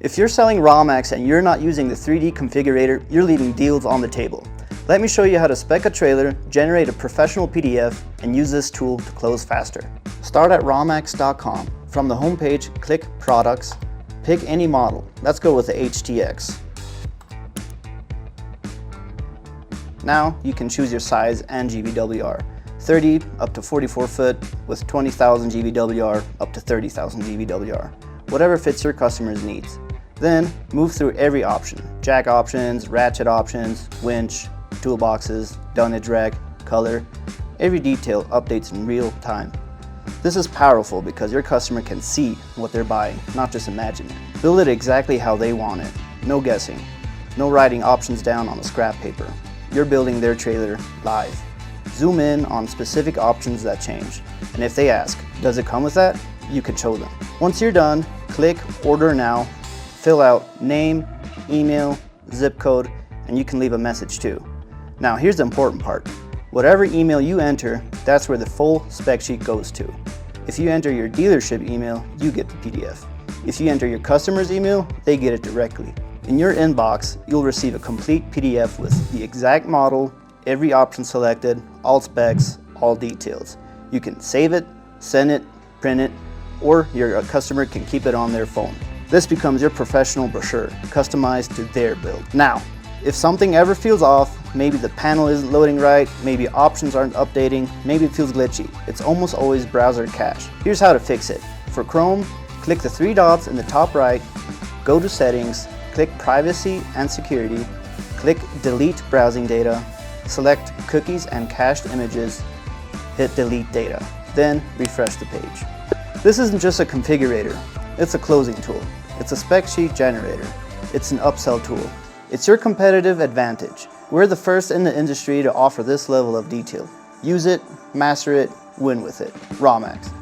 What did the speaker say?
If you're selling RawMaxx and you're not using the 3D configurator, you're leaving deals on the table. Let me show you how to spec a trailer, generate a professional PDF, and use this tool to close faster. Start at RawMaxx.com. From the homepage, click Products, pick any model. Let's go with the HTX. Now you can choose your size and GVWR. 30 up to 44 foot with 20,000 GVWR up to 30,000 GVWR. Whatever fits your customer's needs. Then move through every option. Jack options, ratchet options, winch, toolboxes, dunnage rack, color. Every detail updates in real time. This is powerful because your customer can see what they're buying, not just imagine it. Build it exactly how they want it. No guessing. No writing options down on a scrap paper. You're building their trailer live. Zoom in on specific options that change. And if they ask, does it come with that? You can show them. Once you're done, click Order Now, fill out name, email, zip code, and you can leave a message too. Now here's the important part. Whatever email you enter, that's where the full spec sheet goes to. If you enter your dealership email, you get the PDF. If you enter your customer's email, they get it directly. In your inbox, you'll receive a complete PDF with the exact model, every option selected, all specs, all details. You can save it, send it, print it, or your customer can keep it on their phone. This becomes your professional brochure, customized to their build. Now, if something ever feels off, maybe the panel isn't loading right, maybe options aren't updating, maybe it feels glitchy, it's almost always browser cache. Here's how to fix it. For Chrome, click the three dots in the top right, go to Settings, click Privacy and Security, click Delete Browsing Data, select Cookies and Cached Images, hit Delete Data, then refresh the page. This isn't just a configurator, it's a closing tool. It's a spec sheet generator. It's an upsell tool. It's your competitive advantage. We're the first in the industry to offer this level of detail. Use it, master it, win with it. RawMaxx.